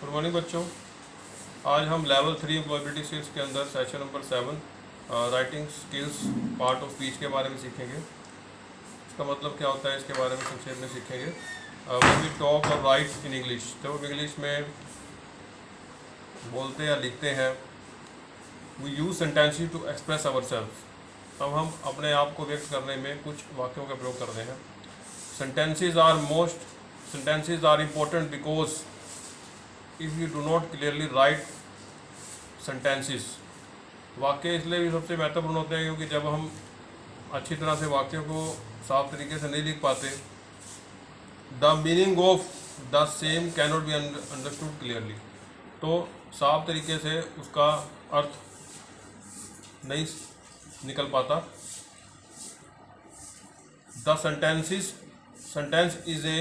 Good morning बच्चों। आज हम लेवल 3 एम्प्लॉयबिलिटी स्किल्स के अंदर session number 7 writing skills part of speech के बारे में सीखेंगे। इसका मतलब क्या होता है इसके बारे में संक्षेप में सीखेंगे। When we talk or write in English, जब हम इंग्लिश में बोलते या लिखते हैं, we use sentences to express our self. तब हम अपने आप को व्यक्त करने में कुछ वाक्यों का प्रयोग करते हैं। Sentences are important because if you do not clearly write sentences, वाक्य इसलिए भी सबसे महत्वपूर्ण होते हैं क्योंकि जब हम अच्छी तरह से वाक्यों को साफ तरीके से नहीं लिख पाते, the meaning of the same can not be understood clearly, तो साफ तरीके से उसका अर्थ नहीं निकल पाता। The sentence is a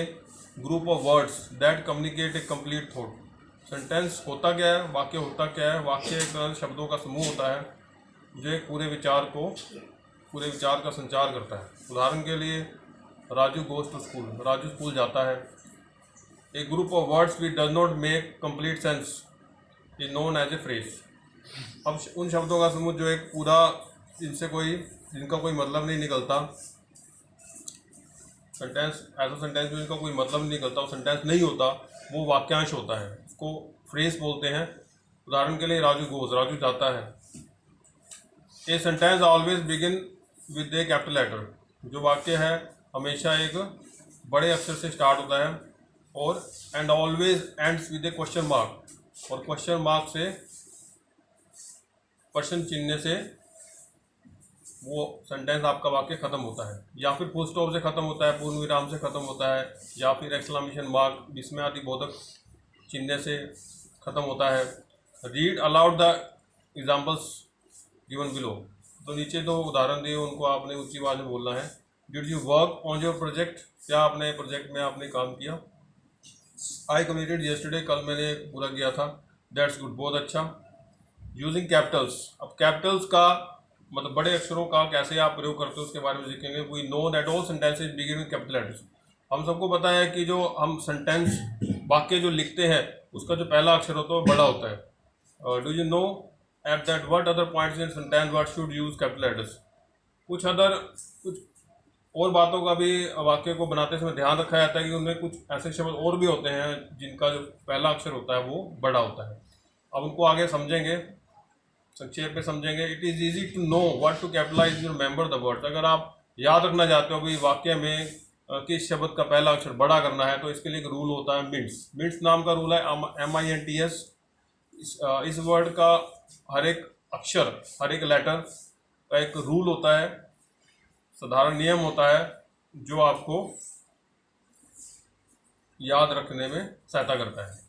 group of words that communicate A complete thought. Sentence होता क्या है, वाक्य होता क्या है? वाक्य एक तरह से शब्दों का समूह होता है जो एक पूरे विचार का संचार करता है। उदाहरण के लिए, Raju goes to school, Raju school जाता है। A group of words which does not make complete sense is known as a phrase. अब उन शब्दों का समूह जो एक पूरा जिनका कोई मतलब नहीं निकलता, सेंटेंस में जिनका कोई मतलब नहीं निकलता, वो सेंटेंस नहीं होता, वो वाक्यांश होता है, उसको फ्रेज बोलते हैं। उदाहरण के लिए, राजू गोज, राजू जाता है। A sentence always begin with a capital letter. जो वाक्य है हमेशा एक बड़े अक्षर से स्टार्ट होता है और and always ends with A question mark, और क्वेश्चन मार्क से, क्वेश्चन चिन्ह से वो सेंटेंस आपका वाक्य खत्म होता है, या फिर फुल स्टॉप से खत्म होता है, पूर्ण विराम से खत्म होता है, या फिर एक्सक्लेमेशन मार्क, विस्मय आदि बोधक चिन्ह से खत्म होता है। Read aloud the examples given below. तो नीचे दो उदाहरण दिए, उनको आपने ऊंची आवाज में बोलना है। Did you work on your project? क्या आपने प्रोजेक्ट में आपने काम किया? आई कम्प्लीटेड यस्टरडे, कल मैंने पूरा किया था। दैट्स गुड, बहुत अच्छा। यूजिंग कैपिटल्स, अब कैपिटल्स का मतलब बड़े अक्षरों का कैसे आप प्रयोग करते हो उसके बारे में सीखेंगे। We know that all sentences begin with capital letters. हम सबको पता है कि जो हम सेंटेंस वाक्य जो लिखते हैं उसका जो पहला अक्षर होता है वो बड़ा होता है। Do you know at that what other points in sentence what should use capital letters? कुछ और बातों का भी वाक्य को बनाते समय ध्यान रखा जाता है कि उनमें कुछ ऐसे शब्द और भी होते हैं जिनका जो पहला अक्षर होता है वो बड़ा होता है। अब उनको आगे समझेंगे, संक्षेप में समझेंगे। It is easy to know what to capitalise, you remember the words. अगर आप याद रखना चाहते हो भी वाक्य में किस शब्द का पहला अक्षर बड़ा करना है, तो इसके लिए एक रूल होता है, मिंट्स नाम का रूल है, MINTS। इस वर्ड का हर एक अक्षर, हर एक लेटर का एक रूल होता है, साधारण नियम होता है जो आपको याद रखने में सहायता करता है।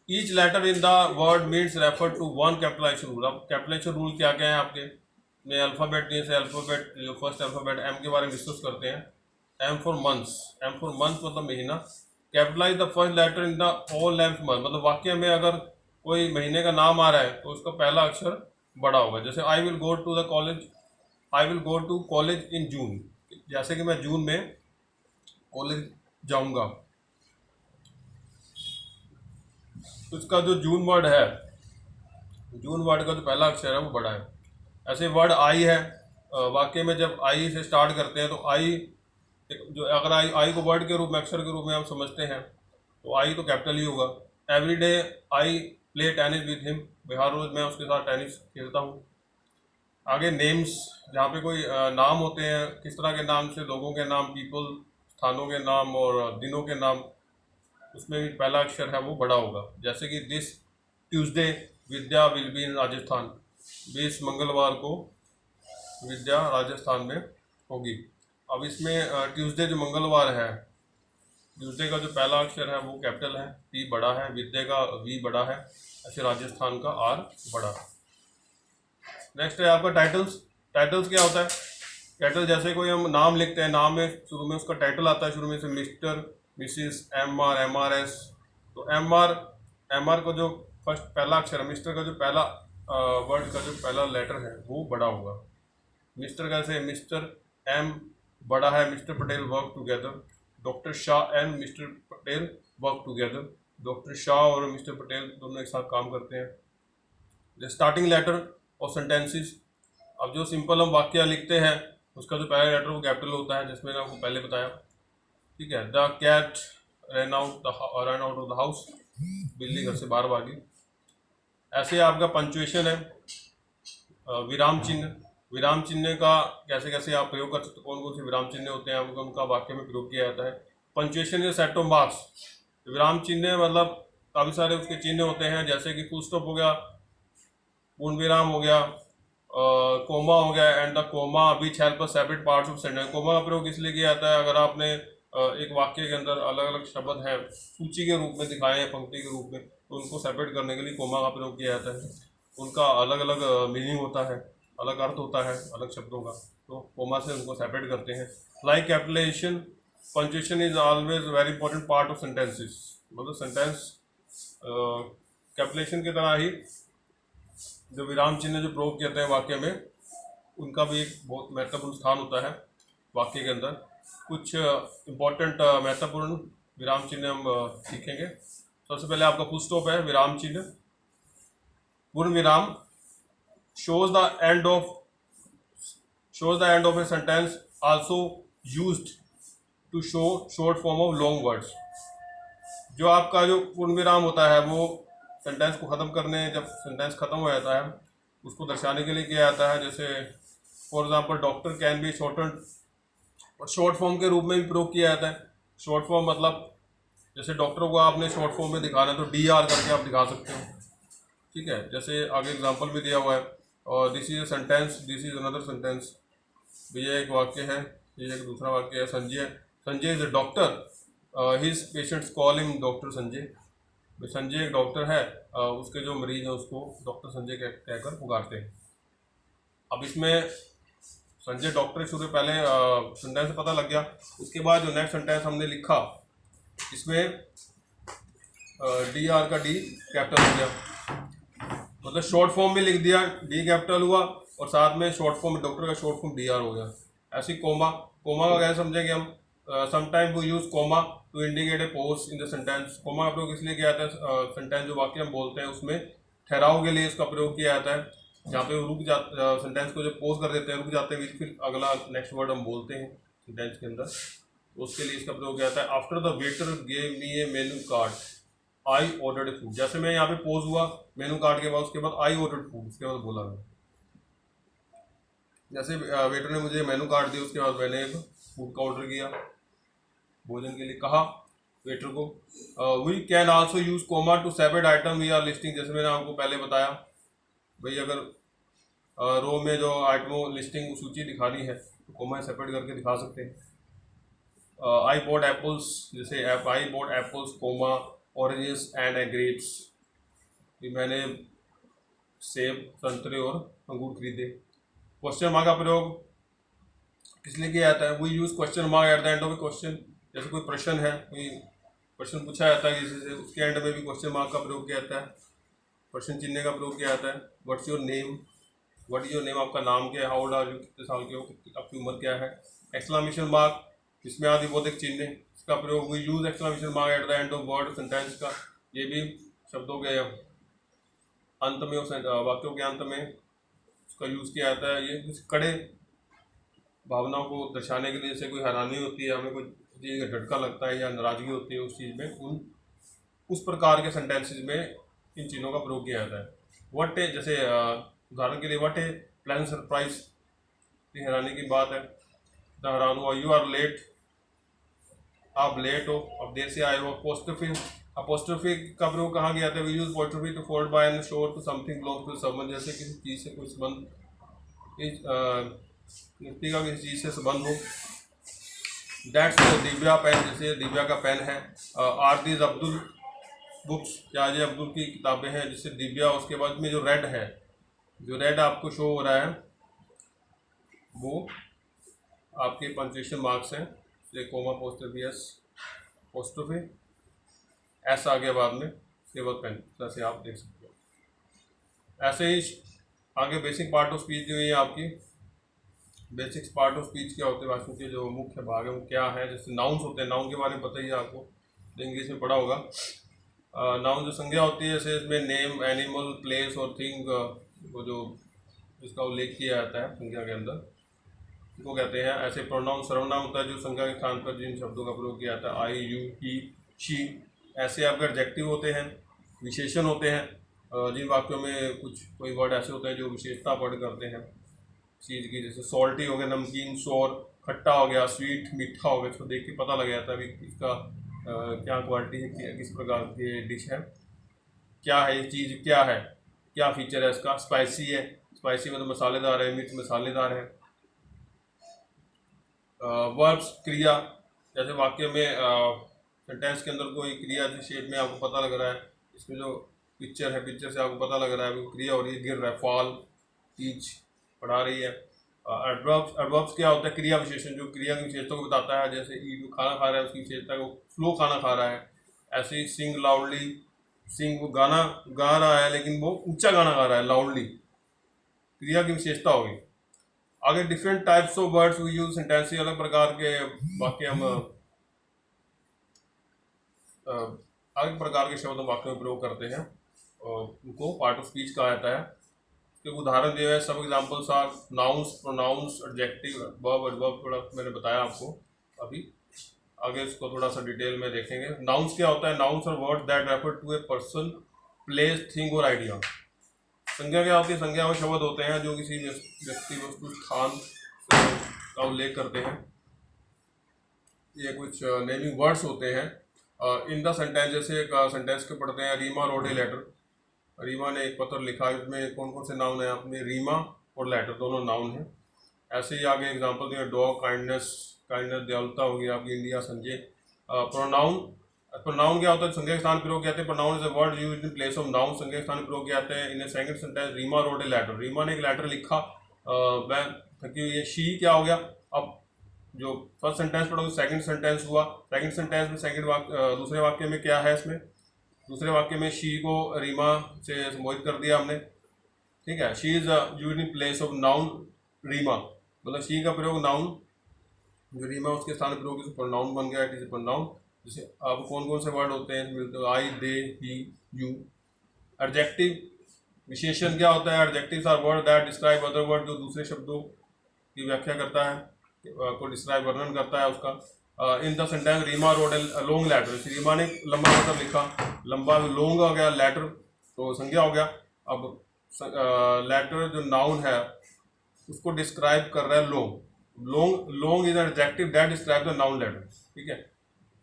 Each letter in the word means refer to one capitalisation rule. अब कैपिटलाइजेशन रूल क्या क्या है आपके में? अल्फ़ाबेट से अल्फ़ाबेट, जो फर्स्ट अल्फ़ाबेट M के बारे में डिस्कस करते हैं। M for months, M for month मतलब महीना। Capitalise the first letter in the all length month, मतलब वाक्य में अगर कोई महीने का नाम आ रहा है तो उसका पहला अक्षर बड़ा होगा। जैसे I will go to college in June, जैसे कि मैं जून में कॉलेज जाऊंगा, तो इसका जो जून वर्ड है, जून वर्ड का जो पहला अक्षर है वो बड़ा है। ऐसे वर्ड आई है, वाक्य में जब आई से स्टार्ट करते हैं तो आई जो, अगर आई को वर्ड के रूप में, अक्षर के रूप में हम समझते हैं तो आई तो कैपिटल ही होगा। Every day I play tennis with him, हर रोज़ मैं उसके साथ टेनिस खेलता हूँ। आगे नेम्स, जहाँ पे कोई नाम होते हैं, किस तरह के नाम से, लोगों के नाम, पीपल, स्थानों के नाम और दिनों के नाम, उसमें भी पहला अक्षर है वो बड़ा होगा। जैसे कि this Tuesday Vidya will be in Rajasthan, 20 मंगलवार को विद्या राजस्थान में होगी। अब इसमें ट्यूसडे जो मंगलवार है, ट्यूसडे का जो पहला अक्षर है वो कैपिटल है, T बड़ा है, विद्या का V बड़ा है, ऐसे राजस्थान का R बड़ा है। नेक्स्ट है आपका टाइटल्स क्या होता है? टाइटल, जैसे कोई हम नाम लिखते हैं, नाम में शुरू में उसका टाइटल आता है, शुरू में से मिस्टर, मिसिस, MR, MRS। तो MR को जो फर्स्ट पहला अक्षर है, मिस्टर का जो पहला वर्ड का जो पहला लेटर है वो बड़ा होगा। मिस्टर कैसे? मिस्टर M बड़ा है, mister Patel work together, doctor Shah and mister Patel work together, doctor Shah और मिस्टर पटेल दोनों एक साथ काम करते हैं। स्टार्टिंग लेटर और सेंटेंसेस, अब जो सिंपल हम वाक्य लिखते हैं उसका जो पहला लेटर वो कैपिटल होता है, जिसमें मैंने आपको पहले बताया। ठीक है, the cat run out of the house, बिल्ली घर से बाहर भागी। ऐसे आपका पंचुएशन है, विराम चिन्ह। विराम चिन्ह का कैसे कैसे आप प्रयोग कर सकते हो, कौन कौन से विराम चिन्ह होते हैं, उनका वाक्य में प्रयोग किया जाता है। Punctuation is set of marks. विराम चिन्ह मतलब काफ़ी सारे उसके चिन्ह होते हैं, जैसे कि फुल स्टॉप हो गया, पूर्ण विराम हो गया, कोमा हो गया, and the comma which help us separate parts of sentence. Comma का प्रयोग इसलिए किया जाता है अगर आपने एक वाक्य के अंदर अलग अलग शब्द हैं सूची के रूप में दिखाए हैं, पंक्ति के रूप में, तो उनको सेपरेट करने के लिए कोमा का प्रयोग किया जाता है। उनका अलग अलग मीनिंग होता है, अलग अर्थ होता है अलग शब्दों का, तो कोमा से उनको सेपरेट करते हैं। Like capitalisation, punctuation is always very important part of sentences. मतलब सेंटेंस कैपिटलाइजेशन की तरह ही जो विराम चिन्ह जो प्रयोग किए जाते हैं वाक्य में, उनका भी एक बहुत महत्वपूर्ण स्थान होता है वाक्य के अंदर। कुछ इम्पोर्टेंट महत्वपूर्ण विराम चिन्ह हम सीखेंगे। सबसे पहले आपका फुल स्टॉप है, विराम चिन्ह। पूर्ण विराम shows the end of a sentence, also used to show short form of long words। जो आपका जो पूर्ण विराम होता है वो सेंटेंस को ख़त्म करने, जब सेंटेंस ख़त्म हो जाता है उसको दर्शाने के लिए किया जाता है। जैसे for example doctor can be shorten, और शॉर्ट फॉर्म के रूप में भी प्रयोग किया जाता है। शॉर्ट फॉर्म मतलब जैसे डॉक्टर को आपने शॉर्ट फॉर्म में दिखाना है तो DR करके आप दिखा सकते हो। ठीक है, जैसे आगे एग्जांपल भी दिया हुआ है, और this is a sentence, this is another sentence. ये एक वाक्य है, ये एक दूसरा वाक्य है। Sanjay is a doctor, his patients call him doctor Sanjay. Sanjay एक डॉक्टर है, उसके जो मरीज हैं उसको डॉक्टर संजय कहकर पुकारते हैं। अब इसमें संजय डॉक्टर शुरू पहले सेंटेंस से पता लग गया। उसके बाद जो नेक्स्ट सेंटेंस हमने लिखा इसमें DR का D कैपिटल हो गया, मतलब शॉर्ट फॉर्म में लिख दिया, D कैपिटल हुआ, और साथ में शॉर्ट फॉर्म डॉक्टर का शॉर्ट फॉर्म DR हो गया। ऐसी कोमा का कैसे समझेंगे हम, sometime we use comma to indicate a pause in the sentence. Comma का प्रयोग इसलिए किया जाता है सेंटेंस जो वाक्य हम बोलते हैं उसमें ठहराव के लिए इसका प्रयोग किया जाता है। जहाँ पे रुक जाते सेंटेंस को जब पॉज कर देते हैं, रुक जाते हैं, फिर अगला नेक्स्ट वर्ड हम बोलते हैं सेंटेंस के अंदर, तो उसके लिए इसका प्रयोग किया जाता है। After the waiter gave me A menu card, I ordered food. जैसे मैं यहाँ पे पोज हुआ मेनू कार्ड के बाद, उसके बाद आई ऑर्डर्ड फूड, उसके बाद बोला मैं, जैसे वेटर ने मुझे मेनू कार्ड दिया उसके बाद मैंने एक फूड का ऑर्डर किया, भोजन के लिए कहा वेटर को। We can also use comma to separate item we are listing. जैसे मैंने आपको पहले बताया भाई, अगर रो में जो आइटमों लिस्टिंग सूची दिखानी है तो कोमा सेपरेट करके दिखा सकते हैं। आई बॉट एप्पल्स, जैसे I bought apples comma oranges and grapes, मैंने सेब, संतरे और अंगूर खरीदे। क्वेश्चन मार्क का प्रयोग किस लिए किया जाता है, we use question mark at the end of a question. जैसे कोई प्रश्न है, कोई प्रश्न पूछा जाता है किसी से, उसके एंड में भी क्वेश्चन मार्क का प्रयोग किया जाता है, प्रश्न चिन्ह का प्रयोग किया जाता है। What's your name, what is your name, आपका नाम क्या है, हाउ ओल्ड आर यू, कितने साल के हो, आपकी उम्र क्या है। एक्सक्लेमेशन मार्क, इसमें आदि बोधक चिन्ह, इसका प्रयोग we use exclamation mark at the end of word sentence का, ये भी शब्दों के अंत में, वाक्यों के अंत में उसका यूज़ किया जाता है। ये कुछ कड़े भावनाओं को दर्शाने के लिए, जैसे कोई हैरानी होती है, हमें कोई चीज़ का झटका लगता है या नाराज़गी होती है उस चीज़ में, उस प्रकार के सेंटेंसेस में इन चीज़ों का प्रयोग किया जाता है। व्हाट ए, जैसे उदाहरण के लिए व्हाट ए प्लेजेंट सरप्राइज, ये हैरानी की बात है, द हैरान हुआ। यू आर लेट, आप लेट हो, आप देर से आए हो। अपोस्ट्रोफी का प्रयोग कहाँ किया जाता है, we use apostrophe to followed by and shore to something belongs to someone. जैसे किसी चीज़ से कोई संबंध, व्यक्ति का किसी चीज़ से संबंध हो। दैट्स दिव्या पेन, जैसे दिव्या का पेन है। आर दीज अब्दुल बुक्स, क्या ये अब्दुल की किताबें हैं, जिससे दिव्या। उसके बाद में जो रेड है, जो रेड आपको शो हो रहा है वो आपके पंक्चुएशन मार्क्स हैं, जैसे comma, apostrophe, S, apostrophe, S आ गया बाद में, उसके बाद पेन, जैसे आप देख सकते हो। ऐसे ही आगे बेसिक पार्ट ऑफ स्पीच जो है आपकी, बेसिक्स पार्ट ऑफ स्पीच क्या होते हैं, भाषण के जो मुख्य भाग है वो क्या है। जैसे नाउन्स होते हैं, नाउन के बारे में पता ही है आपको, इंग्लिश में पढ़ा होगा। नाउन जो संज्ञा होती है जैसे इसमें नेम, एनिमल, प्लेस और थिंग, वो जो जिसका उल्लेख किया जाता है संज्ञा के अंदर, वो कहते हैं। ऐसे प्रोनाउन सर्वनाम होता है जो संज्ञा के स्थान पर जिन शब्दों का प्रयोग किया जाता है, आई, यू, ही, शी। ऐसे आपके एडजेक्टिव होते हैं, विशेषण होते हैं, जिन वाक्यों में कोई वर्ड ऐसे होते हैं जो विशेषता वर्ड करते हैं चीज़ की, जैसे सॉल्टी हो गया, नमकीन, सोर, खट्टा हो गया, स्वीट, मीठा हो गया। इसको देख के पता लग जाता है अभी इसका क्या क्वालिटी है, किस प्रकार की डिश है, क्या है ये चीज़, क्या है, क्या फीचर है इसका। स्पाइसी है, स्पाइसी मतलब मसालेदार है, मिर्च मसालेदार है। वर्ब्स क्रिया, जैसे वाक्य में सेंटेंस के अंदर कोई क्रिया जिस शेप में आपको पता लग रहा है, इसमें जो पिक्चर है, पिक्चर से आपको पता लग रहा है क्रिया हो रही है, गिर रहा है, फॉल, टीच, पढ़ा रही है। एडवर्ब्स, एडवर्ब्स क्या होता है, क्रिया विशेषण जो क्रिया की विशेषता को बताता है, जैसे ईट खाना खा रहा है उसकी विशेषता को फ्लो खाना खा रहा है। ऐसे ही सिंग लाउडली, सिंग वो गाना गा रहा है लेकिन वो ऊंचा गाना गा रहा है, लाउडली, क्रिया की विशेषता होगी। आगे different types of words we use sentence, अलग प्रकार के वाक्य हम अलग प्रकार के शब्द वाक्यों में प्रयोग करते हैं और उनको पार्ट ऑफ स्पीच कहा जाता है। इसके उदाहरण दिए हुए सब examples are nouns, pronouns, adjective, verb, adverb, थोड़ा मैंने बताया आपको अभी। आगे इसको थोड़ा सा डिटेल में देखेंगे। नाउन्स क्या होता है, nouns are words that refer to a person, place, thing or idea. संज्ञा क्या होती है, संज्ञा वो शब्द होते हैं जो किसी व्यक्ति, वस्तु, स्थान का उल्लेख करते हैं। ये कुछ नेमिंग वर्ड्स होते हैं। इन द सेंटेंस, जैसे एक सेंटेंस के पढ़ते हैं, Reema wrote a letter, Reema ने एक पत्र लिखा। इसमें कौन कौन से नाउन है आपने, रीमा और लेटर दोनों नाउन हैं। ऐसे ही आगे एग्जांपल दिए, डॉग, काइंडनेस, काइंडनेस दयालुता होगी आपकी, इंडिया, संजय। प्रोनाउन, प्रोनाउन क्या होता है, संज्ञा के स्थान प्रयोग किया जाते हैं। Pronoun is a word used in place of noun, संज्ञा के स्थान प्रयोग किया जाते हैं। In a second sentence, Reema wrote a letter, Reema ने एक लेटर लिखा, वह थकी हुई है। शी क्या हो गया, अब जो फर्स्ट सेंटेंस पढ़ोगे सेकंड सेंटेंस हुआ, सेकंड सेंटेंस में सेकंड वाक्य, दूसरे वाक्य में क्या है, इसमें दूसरे वाक्य में शी को रीमा से संबोधित कर दिया हमने, ठीक है। She is used in place of noun Reema, मतलब शी का प्रयोग नाउन, जो रीमा उसके स्थान प्रयोग से प्रोनाउन बन गया, इट इज प्रोनाउन। जैसे अब कौन कौन से वर्ड होते हैं मिलते हैं, आई, दे, ही, यू। एडजेक्टिव, विशेषण क्या होता है, adjectives are word that describe other word, जो दूसरे शब्दों की व्याख्या करता है, को डिस्क्राइब, वर्णन करता है उसका। In the sentence Reema wrote a long letter, Reema ने लंबा पत्र लिखा, लंबा लॉन्ग हो गया, लेटर तो संज्ञा हो गया। अब लेटर जो नाउन है उसको डिस्क्राइब कर रहा है long, long is adjective that describe the noun letter, ठीक है।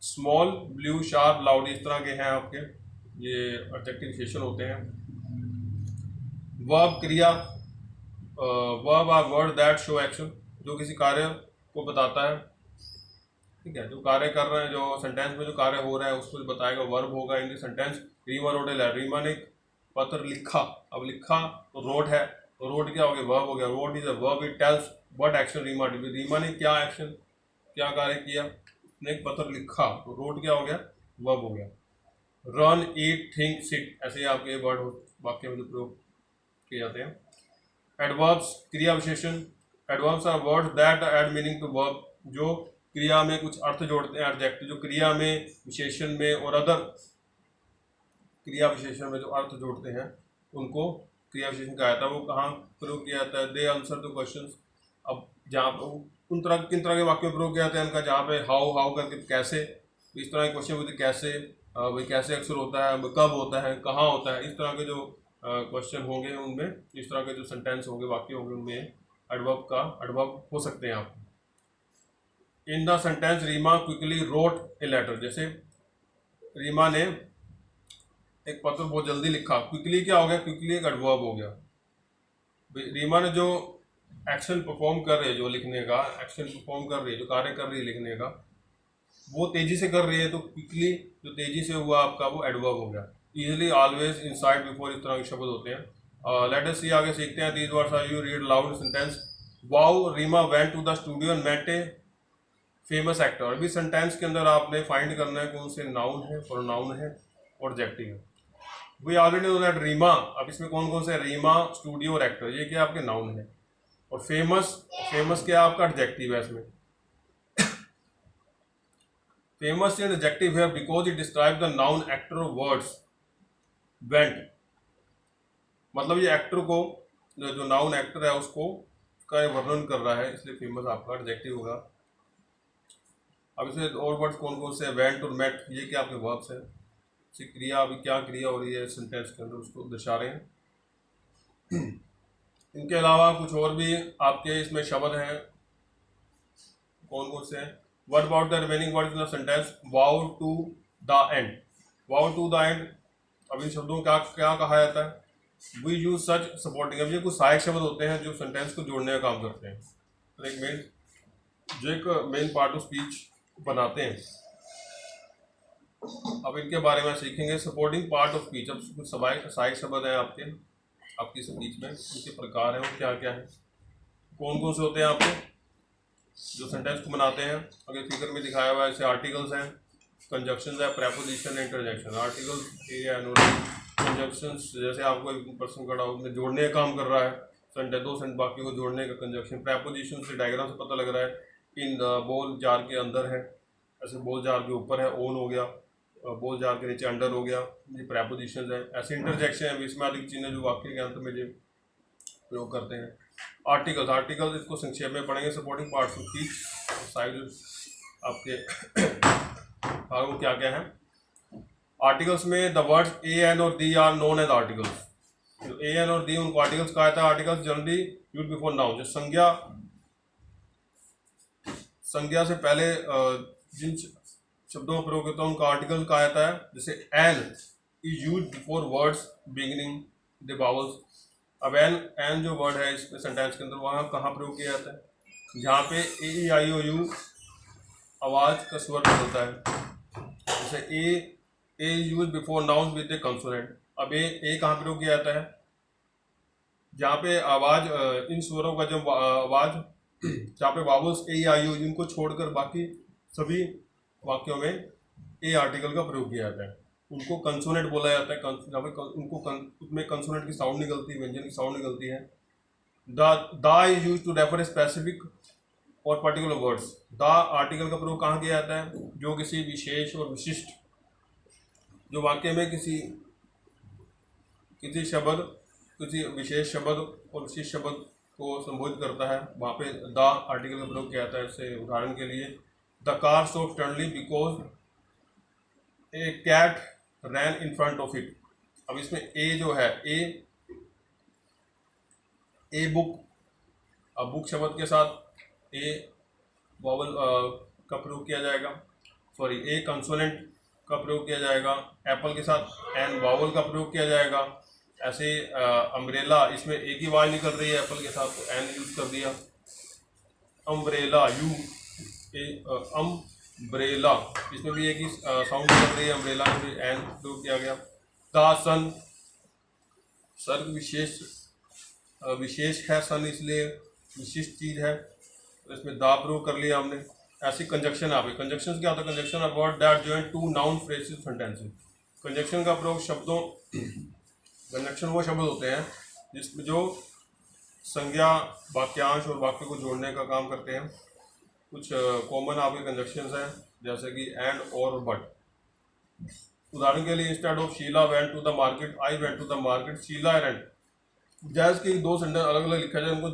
स्मॉल, ब्लू, शार्प, लाउड, इस तरह के हैं आपके ये एडजेक्टिव विशेषण होते हैं। वर्ब, क्रिया, verb are word that show action, जो किसी कार्य को बताता है, ठीक है। जो कार्य कर रहे हैं, जो सेंटेंस में जो कार्य हो रहा है उसको बताएगा, वर्ब होगा। In the sentence Reema wrote a letter, Reema ने पत्र लिखा, अब लिखा तो रोड है, तो रोड क्या हो गया, वर्ब हो गया। Wrote is a verb, it tells what action Reema did, Reema ने क्या एक्शन, क्या कार्य किया, उसने एक पत्र लिखा, तो रोड क्या हो गया, वर्ब हो गया। रन, ईट, थिंक, सिट, ऐसे आपके वर्ड वाक्य में जो प्रयोग किए जाते हैं। एडवर्ब्स, क्रिया विशेषण, adverbs are words that add meaning to verb, जो क्रिया में कुछ अर्थ जोड़ते हैं। एडजेक्टिव जो क्रिया में, विशेषण में और अदर क्रिया विशेषण में जो अर्थ जोड़ते हैं उनको क्रिया विशेषण कहा जाता है। वो कहाँ प्रयोग किया जाता है, दे आंसर टू क्वेश्चन। अब जहाँ पर उन तरह किन तरह के वाक्य प्रयोग किया जाता है उनका, जहाँ पे हाउ करके कैसे, इस तरह के क्वेश्चन होते हैं, कैसे भाई कैसे अक्सर होता है, कब होता है, कहाँ होता है, इस तरह के जो क्वेश्चन होंगे उनमें, इस तरह के जो सेंटेंस होंगे, वाक्य होंगे, उनमें एडवर्ब हो सकते हैं आप। In the sentence Reema quickly wrote a letter, जैसे रीमा ने एक पत्र बहुत जल्दी लिखा, क्विकली क्या हो गया, क्विकली एक एडवर्ब हो गया। रीमा ने जो एक्शन परफॉर्म कर रही है, जो लिखने का एक्शन परफॉर्म कर रही है, जो कार्य कर रही है लिखने का, वो तेजी से कर रही है, तो क्विकली जो तेजी से हुआ आपका वो एडवर्ब हो गया। इजिली, ऑलवेज, इनसाइड, बिफोर, इस तरह के शब्द होते हैं। लेट अस सी, आगे सीखते हैं। These words are you read loud sentence, wow Reema went to the studio and met a famous actor. अभी सेंटेंस के अंदर आपने फाइंड करना है कौन से नाउन है, प्रोनाउन है और एडजेक्टिव है। We already know that Reema, अब इसमें कौन कौन से, रीमा, स्टूडियो और एक्टर, ये क्या आपके नाउन है। और फेमस, फेमस क्या आपका एडजेक्टिव है इसमें। फेमस इन एडजेक्टिव है because it describe the noun actor words went, मतलब ये एक्टर को, जो नाउन एक्टर है उसको का वर्णन कर रहा है, इसलिए फेमस आपका एडजेक्टिव होगा। अब इसमें और वर्ड्स कौन कौन से हैं, वेंट और मेट, ये क्या आपके वर्ब्स हैं। क्रिया, अभी क्या क्रिया हो रही है सेंटेंस के अंदर उसको दर्शा रहे हैं। इनके अलावा कुछ और भी आपके इसमें शब्द हैं, कौन कौन से हैं। What about the remaining words in the sentence, wow to the end, wow to the end, अब इन शब्दों का क्या कहा जाता है, वी यूज सच सपोर्टिंग। अब ये कुछ सहायक शब्द होते हैं जो सेंटेंस को जोड़ने का काम करते हैं, तो एक मेन पार्ट ऑफ स्पीच बनाते हैं। अब इनके बारे में सीखेंगे। सपोर्टिंग पार्ट ऑफ स्पीच, अब कुछ सहायक शब्द हैं आपकी स्पीच में, उनके प्रकार हैं वो क्या क्या है, कौन कौन से होते हैं आपके जो सेंटेंस को बनाते हैं। अगर फिगर में दिखाया हुआ है, जैसे आर्टिकल्स हैं, कंजक्शंस है, preposition, interjection. Articles A and conjunctions, जैसे आपको एक पर्सन खड़ा हो उसमें जोड़ने का काम कर रहा है, सेंटेंस दो सेंटेंस बाकी को जोड़ने का कंजक्शन। प्रेपोजिशन से डायग्राम से पता लग रहा है इन बॉल जार के अंदर है, ऐसे बॉल जार के ऊपर है ओन हो गया, बॉल जार के नीचे अंडर हो गया, ये प्रेपोजिशन है। ऐसे इंटरजेक्शन है, इसमें अधिक चिन्ह जो वाक्य के अंत में जो प्रयोग करते हैं। आर्टिकल्स इसको संक्षेप में पढ़ेंगे। Supporting parts of speech, side आपके वो क्या क्या है। आर्टिकल्स में द वर्ड्स ए एन और दी आर नोन एज आर्टिकल्स। जो ए एन और दी उनको आर्टिकल्स कहा जाता है। Articles generally used before noun, जो संज्ञा से पहले जिन शब्दों का प्रयोग होता है उनका आर्टिकल कहा जाता है। जैसे an is use before words beginning the vowels. अब एन जो वर्ड है इस सेंटेंस के अंदर, वहाँ कहाँ प्रयोग किया जाता है, जहाँ पे ए ई आई ओ यू आवाज़ का स्वर होता है। जैसे a use before noun with the consonant. अब ए कहाँ प्रयोग किया जाता है, जहाँ पे आवाज़ इन स्वरों का जब आवाज़, जहाँ पे वावल्स ए आई ओ इनको छोड़कर बाकी सभी वाक्यों में ए आर्टिकल का प्रयोग किया जाता है, उनको कंसोनेंट बोला जाता है। जहाँ पे उसमें कंसोनेंट की साउंड निकलती है, व्यंजन की साउंड निकलती है। The is use to refer specific or particular words. The article का प्रयोग कहाँ किया जाता है, जो किसी विशेष और विशिष्ट, जो वाक्य में किसी विशेष शब्द और विशिष्ट शब्द को संबोधित करता है, वहाँ पे द आर्टिकल का प्रयोग किया जाता है। जैसे उदाहरण के लिए, the car stop suddenly because a cat ran in front of it. अब इसमें ए जो है, ए बुक, अब बुक शब्द के साथ ए वॉवल का प्रयोग किया जाएगा, सॉरी ए कंसोनेंट का प्रयोग किया जाएगा। एप्पल के साथ एन वॉवल का प्रयोग किया जाएगा। ऐसे अम्ब्रेला, इसमें ए की आवाज़ निकल रही है एप्पल के साथ, तो एन यूज कर दिया। अम्ब्रेला, यू ए अम्ब्रेला, इसमें भी एक ही साउंड निकल रही है, अम्ब्रेला में भी एन प्रयोग किया गया। द सन, सर विशेष है, सन इसलिए विशिष्ट चीज़ है, तो इसमें दा प्रयोग कर लिया हमने। ऐसी कंजक्शन आप, कंजक्शन क्या होता है, conjunction a word that join two noun phrases sentences. Conjunction का प्रयोग शब्दों, कंजक्शन वो शब्द होते हैं जिसमें जो संज्ञा, वाक्यांश और वाक्य को जोड़ने का काम करते हैं। कुछ कॉमन आपके कंजक्शंस हैं, जैसे कि एंड और बट। उदाहरण के लिए, instead of Sheela went to the market, I went to the market, Sheela and. जैसे कि दो सेंटेंस अलग अलग लिखा जाए, उनको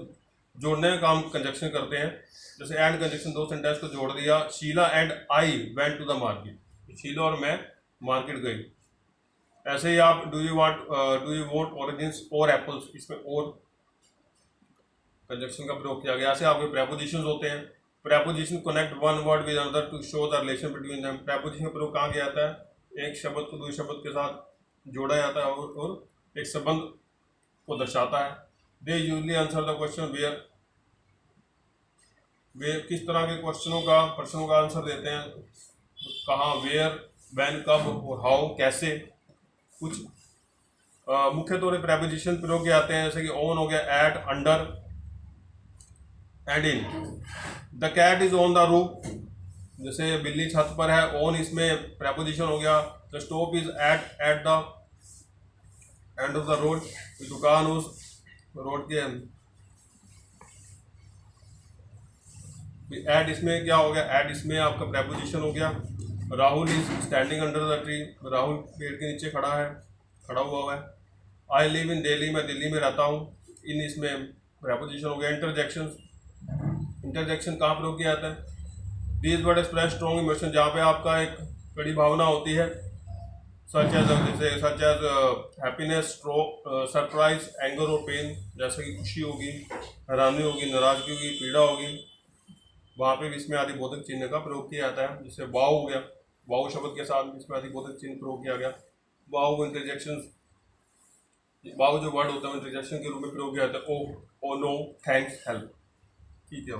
जोड़ने का काम कंजक्शन करते हैं। जैसे एंड कंजक्शन, दो सेंटेंस को जोड़ दिया, Sheela and I went to the market, Sheela और मैं मार्केट गई। ऐसे ही आप do you want oranges or apples, इसमें और कंजक्शन का प्रयोग किया गया। ऐसे आपके प्रेपोजिशंस होते हैं। Preposition connect one word with another to show the relation between them. Preposition का प्रयोग कहाँ किया जाता है, एक शब्द को दूसरे शब्द के साथ जोड़ा जाता है और एक संबंध को दर्शाता है। They usually answer the question where, वे किस तरह के प्रश्नों का आंसर देते हैं, कहाँ, वेयर, व्हेन, कब और हाउ, कैसे। कुछ मुख्य तौर पर प्रेपोजिशन प्रयोग किए जाते हैं, जैसे कि ऑन हो गया, at, under and in. The cat is on the roof, जैसे बिल्ली छत पर है, ऑन इसमें प्रेपोजिशन हो गया। The stop is eight the end of the road, दुकान उस रोड के, एट इसमें क्या हो गया, एट इसमें आपका प्रेपोजिशन हो गया। Rahul is standing under the tree, Rahul पेड़ के नीचे खड़ा हुआ है। आई लिव इन दिल्ली, मैं दिल्ली में रहता हूँ। इन इसमें प्रेपोजिशन हो गया। इंटरजेक्शन कहाँ प्रयोग किया जाता है? These word express strong emotion, जहाँ पे आपका एक कड़ी भावना होती है। Such as happiness, surprise, anger और पेन, जैसे कि खुशी होगी, हैरानी होगी, नाराजगी होगी, पीड़ा होगी, वहाँ पे विस्मय आदि बोधक चिन्ह का प्रयोग किया जाता है। जैसे वाव हो गया, वाव शब्द के साथ विस्मय आदि बोधक चिन्ह प्रयोग किया गया। वाव इंटरजेक्शन, वाव जो वर्ड होता है इंटरजेक्शन के रूप में प्रयोग किया जाता है। Oh no, thanks, help. ठीक है।